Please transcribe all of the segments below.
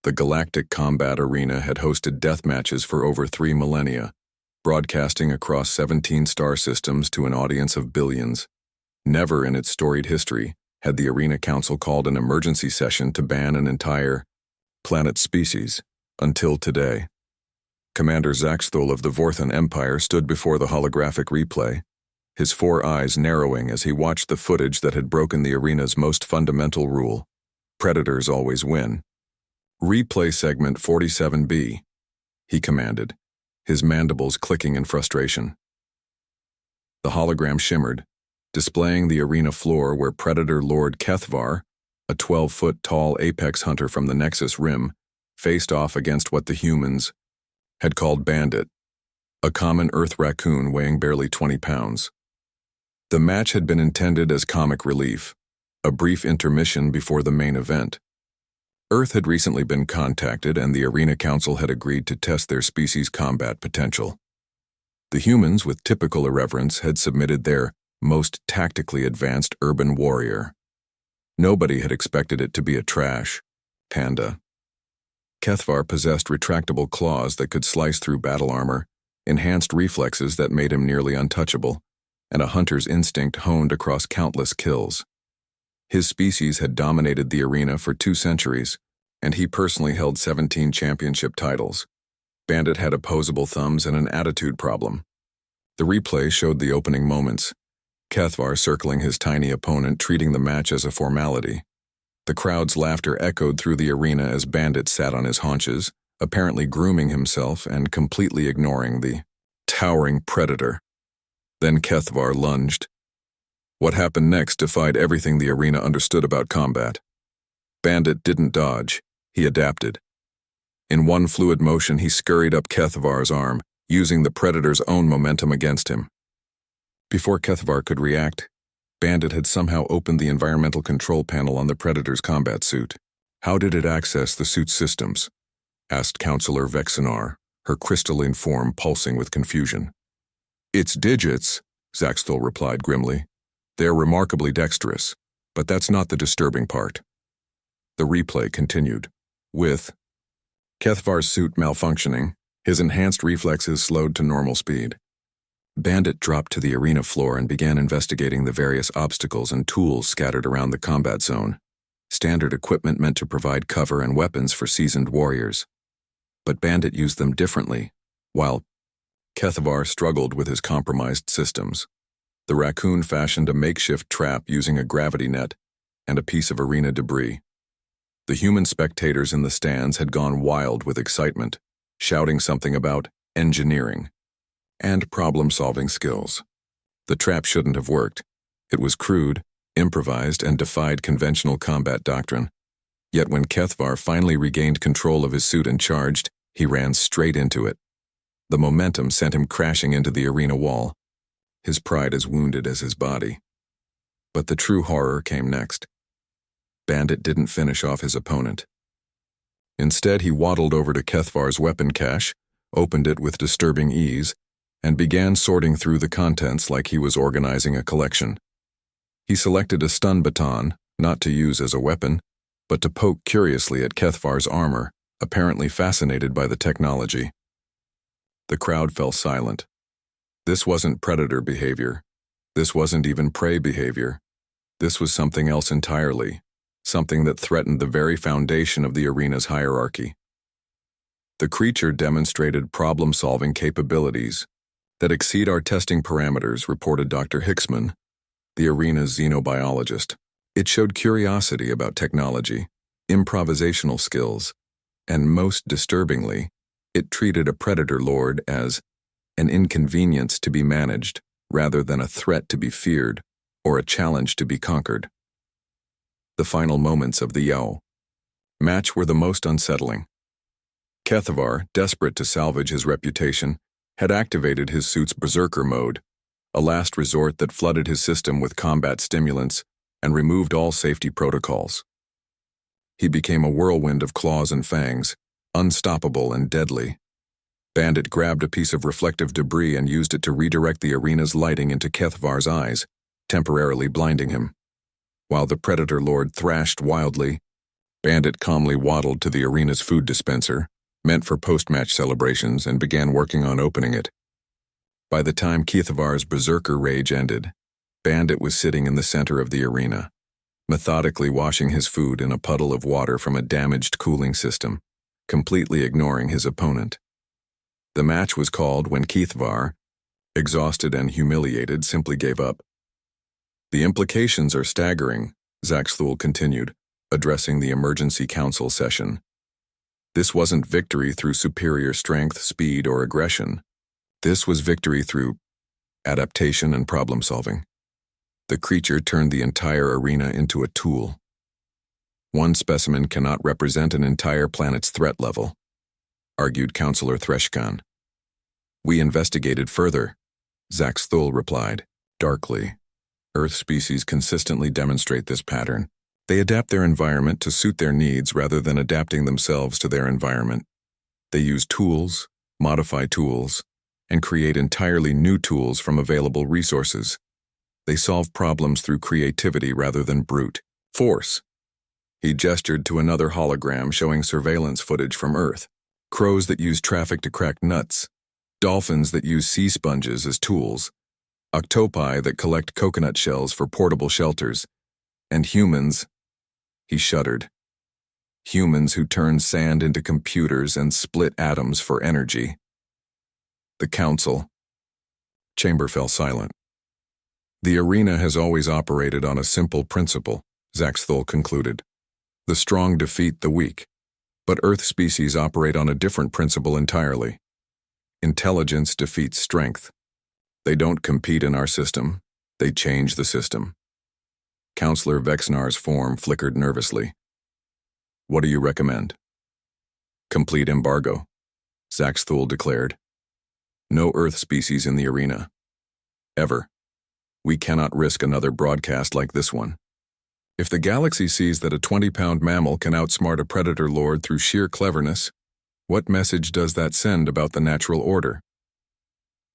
The galactic combat arena had hosted death matches for over 3 millennia, broadcasting across 17 star systems to an audience of billions. Never in its storied history had the Arena Council called an emergency session to ban an entire planet species, until today. Commander Zaxthul of the Vorthan Empire stood before the holographic replay, his 4 eyes narrowing as he watched the footage that had broken the arena's most fundamental rule: predators always win. "Replay segment 47B, he commanded, his mandibles clicking in frustration. The hologram shimmered, displaying the arena floor where Predator Lord Kethvar, a 12-foot-tall apex hunter from the Nexus Rim, faced off against what the humans had called Bandit, a common Earth raccoon weighing barely 20 pounds. The match had been intended as comic relief, a brief intermission before the main event. Earth had recently been contacted, and the Arena Council had agreed to test their species' combat potential. The humans, with typical irreverence, had submitted their most tactically advanced urban warrior. Nobody had expected it to be a trash panda. Kethvar possessed retractable claws that could slice through battle armor, enhanced reflexes that made him nearly untouchable, and a hunter's instinct honed across countless kills. His species had dominated the arena for 2 centuries, and he personally held 17 championship titles. Bandit had opposable thumbs and an attitude problem. The replay showed the opening moments, Kethvar circling his tiny opponent, treating the match as a formality. The crowd's laughter echoed through the arena as Bandit sat on his haunches, apparently grooming himself and completely ignoring the towering predator. Then Kethvar lunged. What happened next defied everything the arena understood about combat. Bandit didn't dodge, he adapted. In one fluid motion, he scurried up Kethvar's arm, using the predator's own momentum against him. Before Kethvar could react, Bandit had somehow opened the environmental control panel on the predator's combat suit. "How did it access the suit's systems?" asked Counselor Vexinar, her crystalline form pulsing with confusion. "Its digits," Zaxthul replied grimly. "They're remarkably dexterous, but that's not the disturbing part." The replay continued, with Kethvar's suit malfunctioning, his enhanced reflexes slowed to normal speed. Bandit dropped to the arena floor and began investigating the various obstacles and tools scattered around the combat zone, standard equipment meant to provide cover and weapons for seasoned warriors. But Bandit used them differently, while Kethvar struggled with his compromised systems. The raccoon fashioned a makeshift trap using a gravity net and a piece of arena debris. The human spectators in the stands had gone wild with excitement, shouting something about engineering and problem-solving skills. The trap shouldn't have worked. It was crude, improvised, and defied conventional combat doctrine. Yet when Kethvar finally regained control of his suit and charged, he ran straight into it. The momentum sent him crashing into the arena wall, his pride as wounded as his body. But the true horror came next. Bandit didn't finish off his opponent. Instead, he waddled over to Kethvar's weapon cache, opened it with disturbing ease, and began sorting through the contents like he was organizing a collection. He selected a stun baton, not to use as a weapon, but to poke curiously at Kethvar's armor, apparently fascinated by the technology. The crowd fell silent. This wasn't predator behavior. This wasn't even prey behavior. This was something else entirely, something that threatened the very foundation of the arena's hierarchy. The creature demonstrated problem-solving capabilities that exceed our testing parameters, reported Dr. Hicksman, the arena's xenobiologist. It showed curiosity about technology, improvisational skills, and most disturbingly, it treated a predator lord as an inconvenience to be managed rather than a threat to be feared or a challenge to be conquered. The final moments of the Yao match were the most unsettling. Kethvar, desperate to salvage his reputation, had activated his suit's berserker mode, a last resort that flooded his system with combat stimulants and removed all safety protocols. He became a whirlwind of claws and fangs, unstoppable and deadly. Bandit grabbed a piece of reflective debris and used it to redirect the arena's lighting into Kethvar's eyes, temporarily blinding him. While the Predator Lord thrashed wildly, Bandit calmly waddled to the arena's food dispenser, meant for post-match celebrations, and began working on opening it. By the time Keithavar's berserker rage ended, Bandit was sitting in the center of the arena, methodically washing his food in a puddle of water from a damaged cooling system, completely ignoring his opponent. The match was called when Keithavar, exhausted and humiliated, simply gave up. The implications are staggering, Zaxthul continued, addressing the emergency council session. This wasn't victory through superior strength, speed, or aggression. This was victory through adaptation and problem-solving. The creature turned the entire arena into a tool. One specimen cannot represent an entire planet's threat level, argued Councillor Threshkan. We investigated further, Zaxthul replied, darkly. Earth species consistently demonstrate this pattern. They adapt their environment to suit their needs rather than adapting themselves to their environment. They use tools, modify tools, and create entirely new tools from available resources. They solve problems through creativity rather than brute force. He gestured to another hologram showing surveillance footage from Earth. Crows that use traffic to crack nuts, dolphins that use sea sponges as tools, octopi that collect coconut shells for portable shelters, and humans, he shuddered. Humans who turn sand into computers and split atoms for energy. The council. Chamber fell silent. The arena has always operated on a simple principle, Zaxthul concluded. The strong defeat the weak. But Earth species operate on a different principle entirely. Intelligence defeats strength. They don't compete in our system, they change the system. Councillor Vexnar's form flickered nervously. What do you recommend? Complete embargo, Zaxthul declared. No Earth species in the arena. Ever. We cannot risk another broadcast like this one. If the galaxy sees that a 20-pound mammal can outsmart a predator lord through sheer cleverness, what message does that send about the natural order?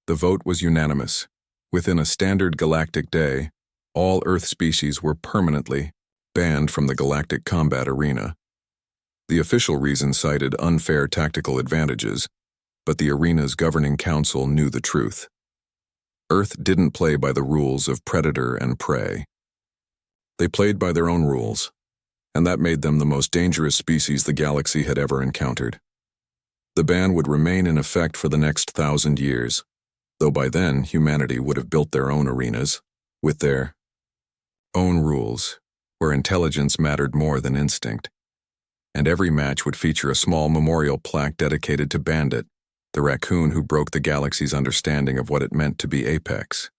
The vote was unanimous. Within a standard galactic day, all Earth species were permanently banned from the galactic combat arena. The official reason cited unfair tactical advantages, but the arena's governing council knew the truth. Earth didn't play by the rules of predator and prey. They played by their own rules, and that made them the most dangerous species the galaxy had ever encountered. The ban would remain in effect for the next 1,000 years, though by then humanity would have built their own arenas, with their own rules, where intelligence mattered more than instinct. And every match would feature a small memorial plaque dedicated to Bandit, the raccoon who broke the galaxy's understanding of what it meant to be Apex.